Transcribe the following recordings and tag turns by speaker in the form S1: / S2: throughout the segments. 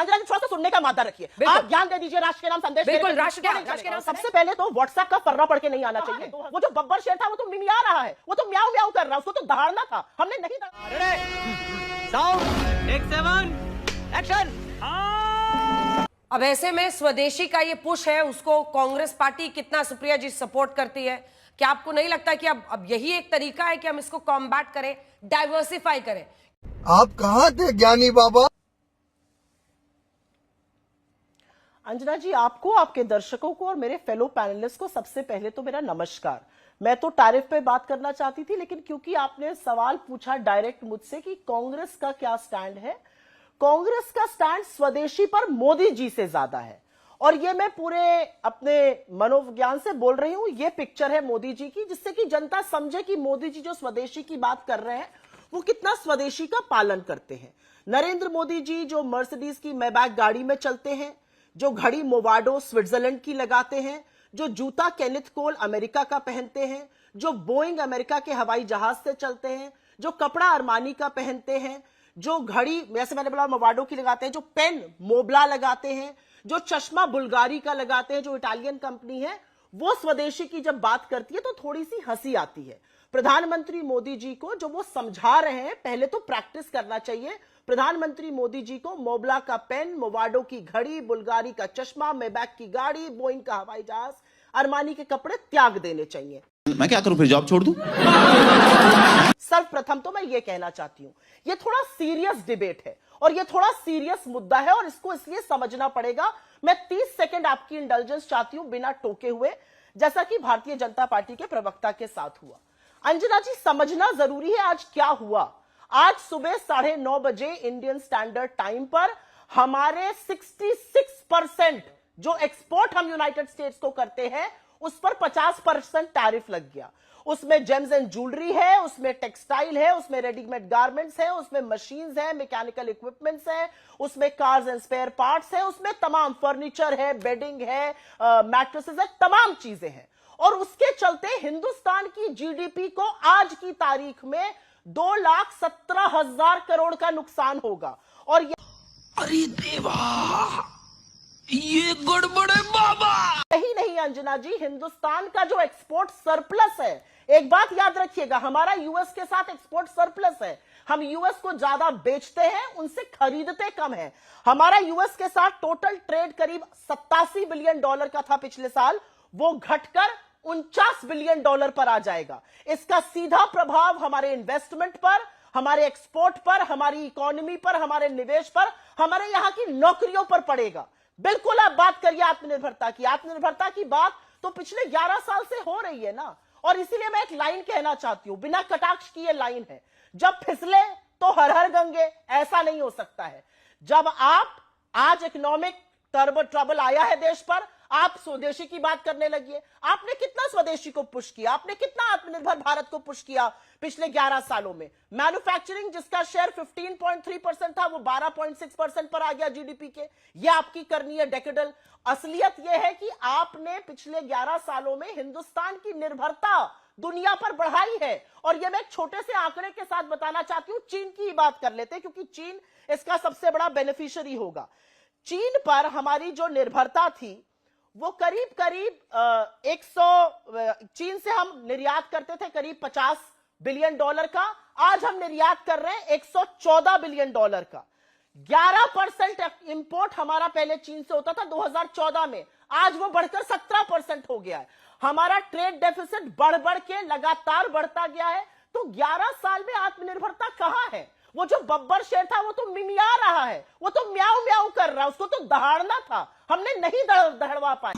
S1: अंजना जी थोड़ा सा सुनने का मादा रखिए, आप ज्ञान दे दीजिए, राष्ट्र के नाम संदेश।
S2: बिल्कुल, राष्ट्र के नाम।
S1: सबसे पहले तो व्हाट्सएप का फर्रा पढ़ के नहीं आना चाहिए। वो जो बब्बर शेर था वो तो मिमिया रहा है, वो तो म्याऊ म्याऊ कर रहा है, उसको तो दहाड़ना था, हमने नहीं दहाड़ा।
S3: Sound take 7 action.
S2: अब ऐसे में स्वदेशी का ये पुश है, उसको कांग्रेस पार्टी कितना सुप्रिया जी सपोर्ट करती है? क्या आपको नहीं लगता कि अब यही एक तरीका है कि हम इसको कॉम्बैट करें, डाइवर्सिफाई करें?
S4: आप कहाँ थे ज्ञानी बाबा?
S1: अंजना जी, आपको, आपके दर्शकों को और मेरे फेलो पैनलिस्ट को सबसे पहले तो मेरा नमस्कार। मैं तो टैरिफ पे बात करना चाहती थी, लेकिन क्योंकि आपने सवाल पूछा डायरेक्ट मुझसे कि कांग्रेस का क्या स्टैंड है, कांग्रेस का स्टैंड स्वदेशी पर मोदी जी से ज्यादा है। और ये मैं पूरे अपने मनोविज्ञान से बोल रही हूं। ये पिक्चर है मोदी जी की, जिससे कि जनता समझे कि मोदी जी जो स्वदेशी की बात कर रहे हैं वो कितना स्वदेशी का पालन करते हैं। नरेंद्र मोदी जी जो मर्सिडीज की मैबैक गाड़ी में चलते हैं, जो घड़ी मोवाडो स्विट्जरलैंड की लगाते हैं, जो जूता केनिथ कोल अमेरिका का पहनते हैं, जो बोइंग अमेरिका के हवाई जहाज से चलते हैं, जो कपड़ा अरमानी का पहनते हैं, जो घड़ी जैसे मैंने बोला मोवाडो की लगाते हैं, जो पेन मोबला लगाते हैं, जो चश्मा बुल्गारी का लगाते हैं, जो इटालियन कंपनी है, वो स्वदेशी की जब बात करती है तो थोड़ी सी हंसी आती है। प्रधानमंत्री मोदी जी को जो वो समझा रहे हैं, पहले तो प्रैक्टिस करना चाहिए। प्रधानमंत्री मोदी जी को मोबला का पेन, मोवाडो की घड़ी, बुल्गारी का चश्मा, मेबैक की गाड़ी, बोइंग का हवाई जहाज, अरमानी के कपड़े त्याग देने चाहिए।
S5: मैं क्या करूं, फिर जॉब छोड़ दूं?
S1: सर्वप्रथम तो मैं ये कहना चाहती हूं, ये थोड़ा सीरियस डिबेट है और ये थोड़ा सीरियस मुद्दा है और इसको इसलिए समझना पड़ेगा। मैं 30 सेकंड आपकी इंडल्जेंस चाहती हूं बिना टोके हुए, जैसा कि भारतीय जनता पार्टी के प्रवक्ता के साथ हुआ। अंजना जी, समझना जरूरी है आज क्या हुआ। आज सुबह 9:30 बजे इंडियन स्टैंडर्ड टाइम पर हमारे 66% जो एक्सपोर्ट हम यूनाइटेड स्टेट्स को करते हैं उस पर 50% टैरिफ लग गया। उसमें जेम्स एंड ज्वेलरी है, उसमें टेक्सटाइल है, उसमें रेडीमेड गारमेंट्स है, उसमें मशीन्स है, मैकेनिकल इक्विपमेंट्स है, उसमें कार्स एंड स्पेयर पार्ट्स है, उसमें तमाम फर्नीचर है, बेडिंग है, मैट्रेसेस है, तमाम चीजें हैं। और उसके चलते हिंदुस्तान की जीडीपी को आज की तारीख में 2,17,000 करोड़ का नुकसान होगा। और ये
S4: अरे देवा, ये गड़बड़ है बाबा।
S1: यही नहीं अंजना जी, हिंदुस्तान का जो एक्सपोर्ट सरप्लस है, एक बात याद रखिएगा, हमारा यूएस के साथ एक्सपोर्ट सरप्लस है। हम यूएस को ज्यादा बेचते हैं, उनसे खरीदते कम है। हमारा यूएस के साथ टोटल ट्रेड करीब $87 बिलियन का था पिछले साल, वो घटकर $49 बिलियन पर आ जाएगा। इसका सीधा प्रभाव हमारे इन्वेस्टमेंट पर, हमारे एक्सपोर्ट पर, हमारी इकोनॉमी पर, हमारे निवेश पर, हमारे यहां की नौकरियों पर पड़ेगा। बिल्कुल आप बात करिए आत्मनिर्भरता की। आत्मनिर्भरता की बात तो पिछले 11 साल से हो रही है ना। और इसीलिए मैं एक लाइन कहना चाहती हूं, बिना कटाक्ष की ये लाइन है, जब फिसले तो हर हर गंगे, ऐसा नहीं हो सकता है। जब आप आज इकोनॉमिक ट्रबल आया है देश पर, आप स्वदेशी की बात करने लगी। आपने कितना स्वदेशी को पुश किया, आपने कितना आत्मनिर्भर भारत को पुश किया पिछले 11 सालों में। मैन्युफैक्चरिंग जिसका शेयर 15.3% था वो 12.6% पर आ गया जीडीपी के। ये आपकी करनी है डेकेडल। असलियत यह है कि आपने पिछले 11 सालों में हिंदुस्तान की निर्भरता दुनिया पर बढ़ाई है। और यह मैं एक छोटे से आंकड़े के साथ बताना चाहती हूं। चीन की ही बात कर लेते हैं क्योंकि चीन इसका सबसे बड़ा बेनिफिशियरी होगा। चीन पर हमारी जो निर्भरता थी वो करीब चीन से हम निर्यात करते थे करीब $50 बिलियन का। आज हम निर्यात कर रहे हैं $114 बिलियन का। 11% इंपोर्ट हमारा पहले चीन से होता था 2014 में, आज वो बढ़कर 17% हो गया है। हमारा ट्रेड डेफिसिट बढ़ बढ़ के लगातार बढ़ता गया है। तो 11 साल में आत्मनिर्भरता कहां है? वो जो बब्बर शेर था वो तो मिमिया रहा है, वो तो म्याऊ म्याऊ कर रहा है, उसको तो दहाड़ना था, हमने नहीं दहड़वा पाए।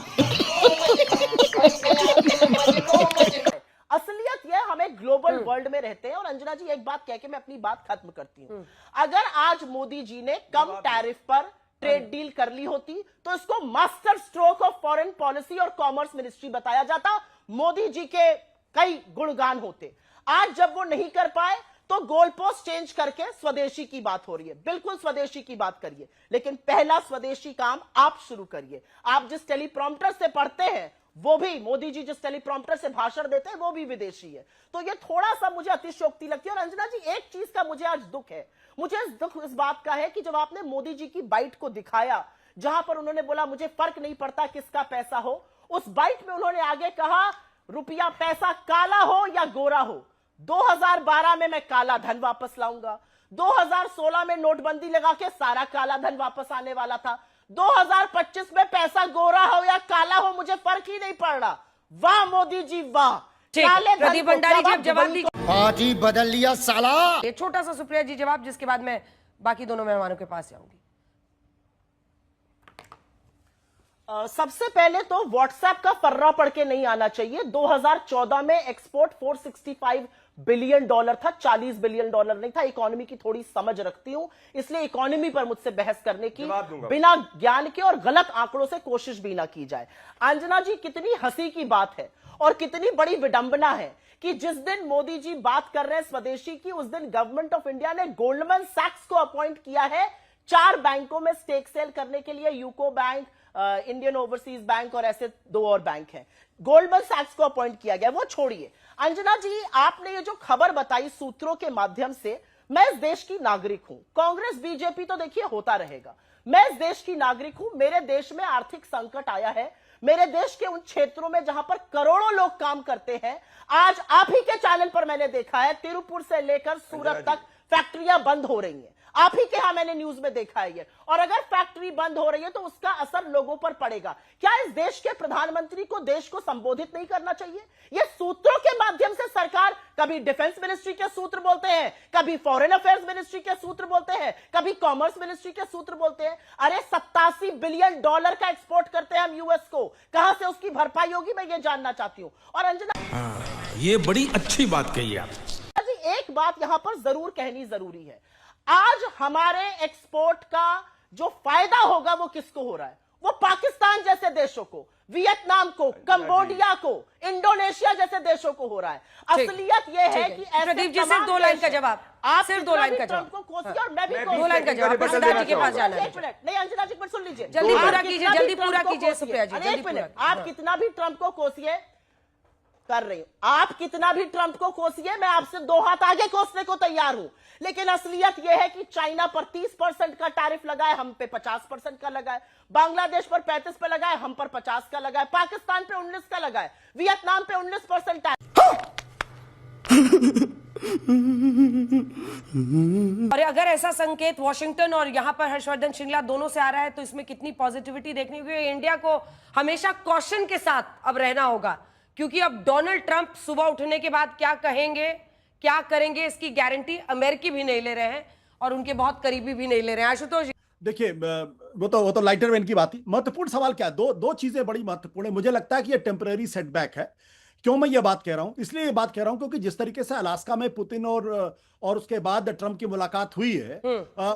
S1: असलियत यह, हमें ग्लोबल वर्ल्ड में रहते हैं। और अंजना जी, एक बात कह के मैं अपनी बात खत्म करती हूं। अगर आज मोदी जी ने कम टैरिफ पर ट्रेड डील कर ली होती तो इसको master stroke of foreign policy और कॉमर्स मिनिस्ट्री बताया जाता, मोदी जी के कई गुणगान होते। आज जब वो नहीं कर पाए तो गोल पोस्ट चेंज करके स्वदेशी की बात हो रही है। बिल्कुल स्वदेशी की बात करिए, लेकिन पहला स्वदेशी काम आप शुरू करिए। आप जिस टेलीप्रॉम्प्टर से पढ़ते हैं वो भी मोदी जी जिस टेलीप्रॉम्प्टर से भाषण देते हैं वो भी विदेशी है। तो ये थोड़ा सा मुझे अतिशयोक्ति लगती है। और अंजना जी, एक चीज का मुझे आज दुख है, मुझे दुख इस बात का है कि जब आपने मोदी जी की बाइट को दिखाया जहां पर उन्होंने बोला मुझे फर्क नहीं पड़ता किसका पैसा हो, उस बाइट में उन्होंने आगे कहा रुपया पैसा काला हो या गोरा हो, 2012 में मैं काला धन वापस लाऊंगा, 2016 में नोटबंदी लगा के सारा काला धन वापस आने वाला था, 2025 में पैसा गोरा हो या काला हो मुझे फर्क ही नहीं पड़ रहा। वाह मोदी जी वाह।
S2: ठीक,
S1: काले धन
S2: प्रदीप
S1: को
S2: भंडारी जी
S1: जब
S2: अब
S1: आप
S2: जवाब
S1: दुबई
S2: दीजिए।
S4: पार्टी बदल लिया साला।
S2: ये छोटा सा सुप्रिया जी जवाब, जिसके बाद मैं बाकी दोनों मेहमानों के पास जाऊंगी।
S1: सबसे पहले तो व्हाट्सएप का फर्रा पढ़ के नहीं आना चाहिए। 2014 में एक्सपोर्ट 465 बिलियन डॉलर था, 40 बिलियन डॉलर नहीं था। इकोनॉमी की थोड़ी समझ रखती हूं, इसलिए इकोनॉमी पर मुझसे बहस करने की बिना ज्ञान के और गलत आंकड़ों से कोशिश भी ना की जाए। अंजना जी, कितनी हंसी की बात है और कितनी बड़ी विडंबना है कि जिस दिन मोदी जी बात कर रहे हैं स्वदेशी की, उस दिन गवर्नमेंट ऑफ इंडिया ने गोल्डमैन सैक्स को अपॉइंट किया है 4 बैंकों में स्टेक सेल करने के लिए। UCO bank, Indian overseas bank और ऐसे 2 और बैंक हैं। गोल्डमैन सैक्स को अपॉइंट किया गया। वो छोड़िए अंजना जी, आपने ये जो खबर बताई सूत्रों के माध्यम से, मैं इस देश की नागरिक हूं। कांग्रेस बीजेपी तो देखिए होता रहेगा, मैं इस देश की नागरिक हूं। मेरे देश में आर्थिक संकट आया है, मेरे देश के उन क्षेत्रों में जहां पर करोड़ों लोग काम करते हैं। आज आप ही के चैनल पर मैंने देखा है तिरुपुर से लेकर सूरत तक फैक्ट्रियां बंद हो रही हैं, आप ही के यहां मैंने न्यूज में देखा है ये। और अगर फैक्ट्री बंद हो रही है तो उसका असर लोगों पर पड़ेगा। क्या इस देश के प्रधानमंत्री को देश को संबोधित नहीं करना चाहिए? ये सूत्रों के माध्यम से सरकार कभी डिफेंस मिनिस्ट्री के सूत्र बोलते हैं, कभी फॉरेन अफेयर्स मिनिस्ट्री के सूत्र बोलते हैं, कभी कॉमर्स मिनिस्ट्री के सूत्र बोलते हैं। अरे 87 बिलियन डॉलर का एक्सपोर्ट करते हैं हम यूएस को, कहां से उसकी भरपाई होगी मैं ये जानना चाहती हूं। और अंजना,
S5: ये बड़ी अच्छी बात कही आप।
S1: एक बात यहां पर जरूर कहनी जरूरी है, आज हमारे एक्सपोर्ट का जो फायदा होगा वो किसको हो रहा है? वो पाकिस्तान जैसे देशों को, वियतनाम को, कंबोडिया को, इंडोनेशिया जैसे देशों को हो रहा है। असलियत ये है कि ऐसे
S2: प्रदीप जी सिर्फ 2 लाइन का जवाब,
S1: आप
S2: सिर्फ 2 लाइन का जवाब
S1: को कोसिए और मैं भी
S2: 2 लाइन का जवाब अंजना जी के पास जाना है।
S1: एक मिनट, नहीं अंजना जी, सुन लीजिए,
S2: जल्दी पूरा
S1: आप
S2: कीजिए,
S1: कितना भी
S2: जल्दी
S1: ट्रंप
S2: पूरा
S1: को
S2: कीजिए
S1: कोसिए।
S2: सुप्रिया जी,
S1: अरे
S2: जल्दी
S1: एक मिनट,
S2: पूरा।
S1: आप कितना भी ट्रंप को कोसिए, कर रही हूं, आप कितना भी ट्रंप को कोसिए, मैं आपसे 2 हाथ आगे कोसने को तैयार हूं। लेकिन असलियत यह है कि चाइना पर 30% का टैरिफ लगा है, हम पे 50% का लगा है, बांग्लादेश पर 35 पे लगा है, हम पर 50 का लगा है, पाकिस्तान पे 19 का लगा है, वियतनाम पे 19% टैरिफ।
S2: और अगर ऐसा संकेत वॉशिंगटन और यहां पर हर्षवर्धन श्रृंगला दोनों से आ रहा है तो इसमें कितनी पॉजिटिविटी देखने को, इंडिया को हमेशा कॉशन के साथ अब रहना होगा, क्योंकि अब डोनाल्ड ट्रंप सुबह उठने के बाद क्या कहेंगे, क्या करेंगे, इसकी गारंटी अमेरिकी भी नहीं ले रहे हैं और उनके बहुत करीबी भी नहीं ले रहे हैं। आशुतोष,
S6: देखिए वो तो लाइटर वेन की बात थी। महत्वपूर्ण सवाल क्या है, दो चीजें बड़ी महत्वपूर्ण है। मुझे लगता है कि ये टेम्पररी सेटबैक है। क्यों मैं ये बात कह रहा हूं? इसलिए ये बात कह रहा हूं क्योंकि जिस तरीके से अलास्का में पुतिन और उसके बाद ट्रंप की मुलाकात हुई है,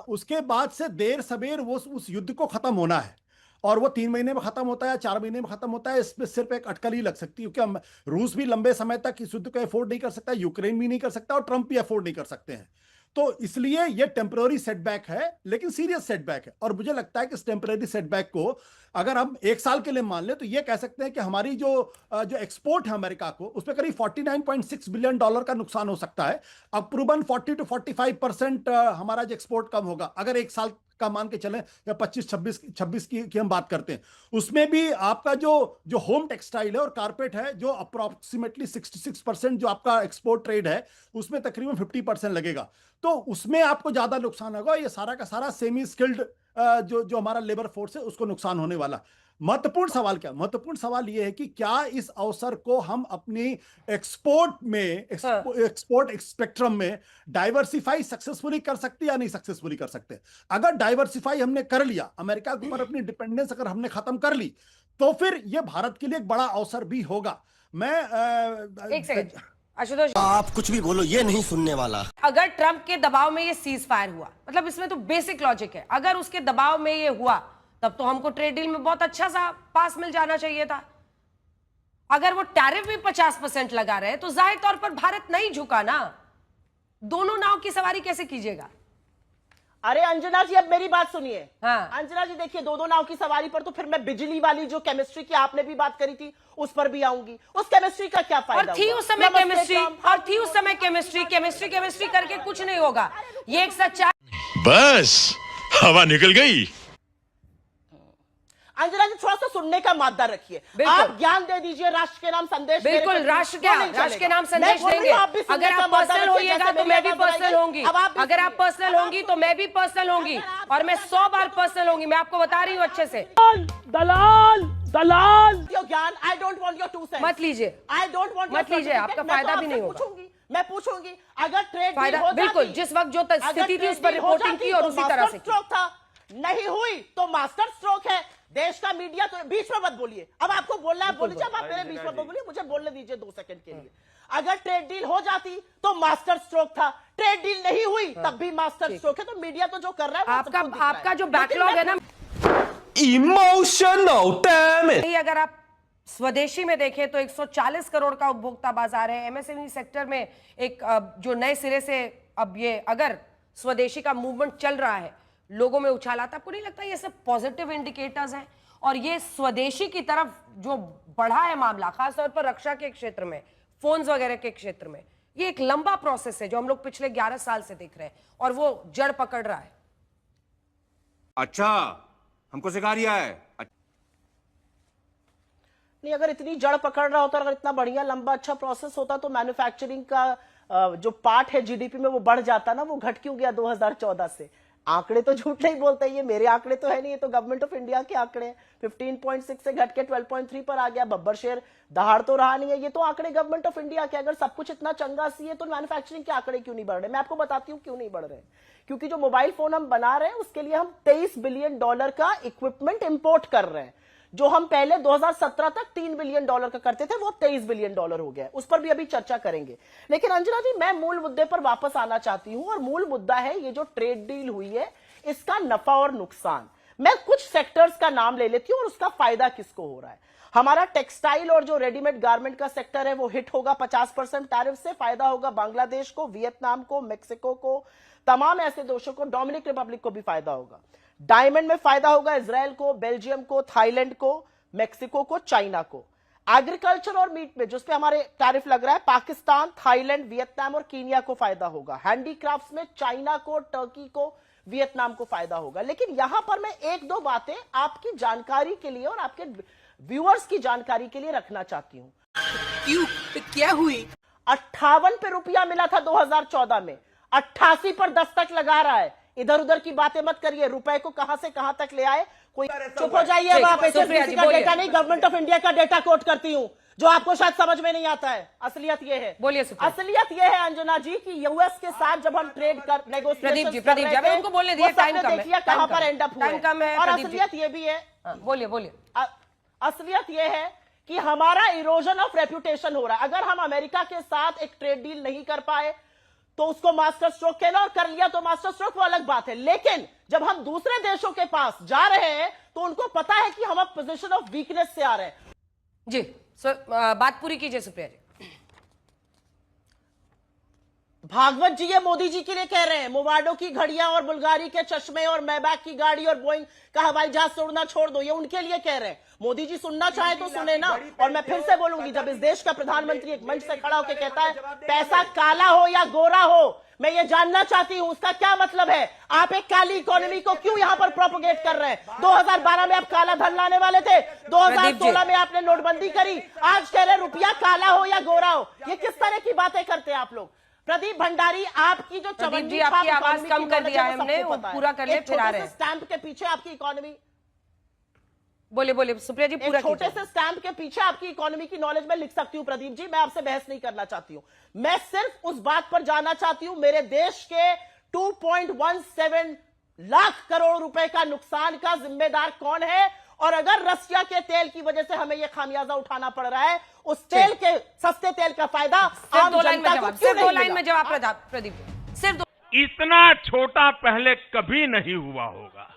S6: उसके बाद से देर सवेर वो उस युद्ध को खत्म होना है। और वो 3 महीने में खत्म होता है या 4 महीने में खत्म होता है, इसमें सिर्फ एक अटकल ही लग सकती है, क्योंकि रूस भी लंबे समय तक इस युद्ध को अफोर्ड नहीं कर सकता, यूक्रेन भी नहीं कर सकता और ट्रंप भी अफोर्ड नहीं कर सकते हैं। तो इसलिए ये टेम्पररी सेटबैक है, लेकिन सीरियस सेटबैक है। और मुझे लगता है कि इस टेम्पररी सेटबैक को अगर हम 1 साल के लिए मान लें तो ये कह सकते हैं कि हमारी जो एक्सपोर्ट है अमेरिका को, उसमें करीब $49.6 बिलियन का नुकसान हो सकता है। अप्रूवन 40 to 45% हमारा जो एक्सपोर्ट कम होगा अगर 1 साल का मान के चलें, या 25-26 की हम बात करते हैं। उसमें भी आपका जो होम टेक्सटाइल है और कारपेट है, जो अप्रोक्सीमेटली 66% जो आपका एक्सपोर्ट ट्रेड है, उसमें तकरीबन 50% लगेगा। तो उसमें आपको ज्यादा नुकसान होगा। ये सारा का सारा सेमी स्किल्ड जो हमारा लेबर फोर्स है उसको नुकसान होने वाला। महत्वपूर्ण सवाल क्या? महत्वपूर्ण सवाल यह है कि क्या इस अवसर को हम अपनी एक्सपोर्ट स्पेक्ट्रम में डाइवर्सिफाई सक्सेसफुली कर सकते या नहीं सक्सेसफुली कर सकते? अगर डाइवर्सिफाई हमने कर लिया, अमेरिका के ऊपर अपनी डिपेंडेंस अगर हमने खत्म कर ली, तो फिर यह भारत के लिए एक बड़ा अवसर भी होगा। मैं
S2: एक सेकंड आशुतोष,
S4: आप कुछ भी बोलो, ये नहीं सुनने वाला।
S2: अगर ट्रंप के दबाव में ये सीज फायर हुआ, मतलब इसमें तो बेसिक लॉजिक है, अगर उसके दबाव में ये हुआ तब तो हमको ट्रेड डील में बहुत अच्छा सा पास मिल जाना चाहिए था। अगर वो टैरिफ भी 50% लगा रहे तो जाहिर तौर पर भारत नहीं झुका ना। दोनों नाव की सवारी कैसे कीजिएगा?
S1: अरे अंजना जी, अब मेरी बात सुनिए।
S2: हाँ।
S1: अंजना जी देखिए, दो नाव की सवारी पर तो फिर मैं बिजली वाली जो केमिस्ट्री की आपने भी बात करी थी उस पर भी आऊंगी। उस केमिस्ट्री का क्या फायदा
S2: और थी
S1: हुआ?
S2: उस समय
S1: नमस्ते,
S2: केमिस्ट्री,
S1: ट्रम्प,
S2: और थी उस समय केमिस्ट्री करके कुछ नहीं होगा। ये एक सच्चाई।
S7: बस हवा निकल गई।
S1: अंजना जी थोड़ा सा सुनने का मादा रखिए।
S2: बिल्कुल।
S1: आप ज्ञान दे दीजिए, राष्ट्र के नाम संदेश।
S2: बिल्कुल,
S1: मेरे
S2: राष्ट्र
S1: क्यों नहीं
S2: राष्ट्र के
S1: चलेगा?
S2: नाम
S1: मैं
S2: संदेश
S1: बोल रही
S2: देंगे।
S1: हूं, आप भी सुनने
S2: अगर
S1: का
S2: आप
S1: मादा
S2: पर्सनल
S1: रखिए,
S2: होइएगा
S1: जैसे
S2: तो
S1: मेरी
S2: मैं भी
S1: आवाज
S2: पर्सनल
S1: बढ़ाइए।
S2: होंगी।
S1: अब आप भी
S2: अगर आप
S1: सुनिए।
S2: पर्सनल होंगी तो मैं भी पर्सनल होंगी, और मैं 100 बार पर्सनल होंगी। मैं आपको बता रही हूँ अच्छे से।
S1: ज्ञान, I don't want your 2 cents.
S2: मत लीजिए,
S1: आई डोंट वांट
S2: मत लीजिए, आपका फायदा भी नहीं होगा।
S1: मैं पूछूंगी अगर ट्रेड
S2: फायदा
S1: डील हो
S2: बिल्कुल,
S1: जाती,
S2: जिस वक्त जो
S1: अगर
S2: स्थिति थी
S1: ट्रेड
S2: उस पर
S1: डील हो
S2: रिपोर्टिंग
S1: जाती
S2: की और
S1: तो
S2: उसी तरह
S1: मास्टर
S2: से की।
S1: स्ट्रोक था, नहीं हुई तो मास्टर स्ट्रोक है। देश का मीडिया तो बीच में मत बोलिए। अब आपको बोलना है बोल लीजिए, अब आप मेरे बीच में बोलिए, मुझे बोलने दीजिए 2 सेकंड के लिए। अगर ट्रेड डील हो जाती तो मास्टर स्ट्रोक था, ट्रेड डील नहीं हुई तब भी मास्टर स्ट्रोक है। तो मीडिया तो जो कर रहा है वो सबको दिख रहा है।
S2: आपका जो
S1: लेकिन
S2: बैकलॉग
S1: मैं
S2: है ना,
S3: इमोशनल डैम इट।
S2: अगर आप स्वदेशी में देखें तो 140 करोड़ का उपभोक्ता बाजार है। एमएसएमई सेक्टर में एक जो नए सिरे से अब ये अगर स्वदेशी का मूवमेंट चल रहा है, लोगों में उछाल आता, आपको नहीं लगता ये सब पॉजिटिव इंडिकेटर्स हैं? और ये स्वदेशी की तरफ जो बढ़ा है मामला, खासतौर पर रक्षा के क्षेत्र में, फोन्स वगैरह के क्षेत्र में, ये एक लंबा प्रोसेस है जो हम लोग पिछले 11 साल से देख रहे हैं और वो जड़ पकड़ रहा है।
S8: अच्छा, हमको सिखा रिया है।
S1: नहीं, अगर इतनी जड़ पकड़ रहा होता, अगर इतना बढ़िया लंबा अच्छा प्रोसेस होता तो मैन्युफैक्चरिंग का जो पार्ट है जीडीपी में वो बढ़ जाता ना। वो घट क्यों गया 2014 से? आंकड़े तो झूठ नहीं बोलते, ये मेरे आंकड़े तो है नहीं, ये तो गवर्नमेंट ऑफ इंडिया के आंकड़े हैं। 15.6 से घट के 12.3 पर आ गया। बब्बर शेर दहाड़ तो रहा नहीं है, ये तो आंकड़े गवर्नमेंट ऑफ इंडिया के। अगर सब कुछ इतना चंगा सी है तो मैन्युफैक्चरिंग के आंकड़े क्यों नहीं बढ़ रहे? मैं आपको बताती हूँ क्यों नहीं बढ़ रहे। क्योंकि जो मोबाइल फोन हम बना रहे हैं उसके लिए हम $23 बिलियन का इक्विपमेंट इंपोर्ट कर रहे हैं। जो हम पहले 2017 तक $3 बिलियन का करते थे वो $23 बिलियन हो गया। उस पर भी अभी चर्चा करेंगे। लेकिन अंजना जी, मैं मूल मुद्दे पर वापस आना चाहती हूं, और मूल मुद्दा है ये जो ट्रेड डील हुई है, इसका नफा और नुकसान। मैं कुछ सेक्टर्स का नाम ले लेती हूं और उसका फायदा किसको हो रहा है। हमारा टेक्सटाइल और जो रेडीमेड गारमेंट का सेक्टर है वो हिट होगा 50% टैरिफ से। फायदा होगा बांग्लादेश को, वियतनाम को, मेक्सिको को, तमाम ऐसे देशों को, डोमिनिक रिपब्लिक को भी फायदा होगा। डायमंड में फायदा होगा इजराइल को, बेल्जियम को, थाईलैंड को, मेक्सिको को, चाइना को। एग्रीकल्चर और मीट में जिस पे हमारे टैरिफ लग रहा है, पाकिस्तान, थाईलैंड, वियतनाम और कीनिया को फायदा होगा। हैंडीक्राफ्ट्स में चाइना को, टर्की को, वियतनाम को फायदा होगा। लेकिन यहां पर मैं 1-2 बातें आपकी जानकारी के लिए और आपके व्यूअर्स की जानकारी के लिए रखना चाहती हूं।
S3: क्यों? क्या हुई?
S1: 58 पे रुपया मिला था 2014 में, 88 पर दस्तक लगा रहा है। इधर उधर की बातें मत करिए। रुपए को कहां से कहां तक ले आए, कोई चुप हो जाइए। अब आप HSBC का डेटा नहीं, गवर्नमेंट ऑफ इंडिया का डेटा कोट करती हूं, जो आपको शायद समझ में नहीं आता है। असलियत ये है,
S2: बोलिए सुप्रिया।
S1: असलियत ये है अंजना जी कि यूएस के साथ जब हम ट्रेड कर
S2: प्रदीप जी, अभी उनको बोलने दिए, टाइम कम है।
S1: देखिए कहां पर एंड अप हुए।
S2: टाइम कम है,
S1: और
S2: प्रदीप जी।
S1: असलियत ये भी है,
S2: बोलिए।
S1: असलियत यह है कि हमारा इरोजन ऑफ रेपुटेशन हो रहा है। अगर हम अमेरिका के साथ एक ट्रेड डील नहीं कर पाए तो उसको मास्टर स्ट्रोक कहना, और कर लिया तो मास्टर स्ट्रोक, वो अलग बात है। लेकिन जब हम दूसरे देशों के पास जा रहे हैं तो उनको पता है कि हम अब पोजीशन ऑफ वीकनेस से आ रहे हैं।
S2: जी, बात पूरी कीजिए सुप्रिया जी।
S1: भागवत जी ये मोदी जी के लिए कह रहे हैं। मोवाडो की घड़ियां और बुल्गारी के चश्मे और मैबैक की गाड़ी और बोइंग का हवाई जहाज से उड़ना छोड़ दो, ये उनके लिए कह रहे हैं। मोदी जी सुनना चाहे तो सुने ना। और मैं फिर से बोलूंगी, जब इस देश का प्रधानमंत्री एक मंच से खड़ा होकर कहता है पैसा काला हो या गोरा हो, मैं ये जानना चाहती हूं उसका क्या मतलब है। आप एक काली इकोनॉमी को क्यों यहां पर प्रोपोगेट कर रहे हैं? 2012 में आप काला धन लाने वाले थे, 2016 में आपने नोटबंदी करी, आज कह रहे रुपया काला हो या गोरा हो। ये किस तरह की बातें करते हैं आप लोग? प्रदीप भंडारी, आपकी जो
S2: प्रदीप जी, आपकी आवाज कम कर दिया है हमने, वो पूरा कर ले, फिर आ रहे हैं।
S1: स्टैंप के पीछे आपकी इकोनॉमी,
S2: बोलिए सुप्रिया जी, पूरा
S1: छोटे से स्टैंप के पीछे आपकी इकोनॉमी की नॉलेज मैं लिख सकती हूं। प्रदीप जी, मैं आपसे बहस नहीं करना चाहती हूं, मैं सिर्फ उस बात पर जानना चाहती हूं मेरे देश के 2.17 लाख करोड़ रुपए का नुकसान का जिम्मेदार कौन है। और अगर रसिया के तेल की वजह से हमें यह खामियाजा उठाना पड़ रहा है, उस तेल के, सस्ते तेल का फायदा आम जनता को क्यों नहीं
S2: 2 लाइन में जवाब प्रदीप, सिर्फ 2।
S5: इतना छोटा पहले कभी नहीं हुआ होगा।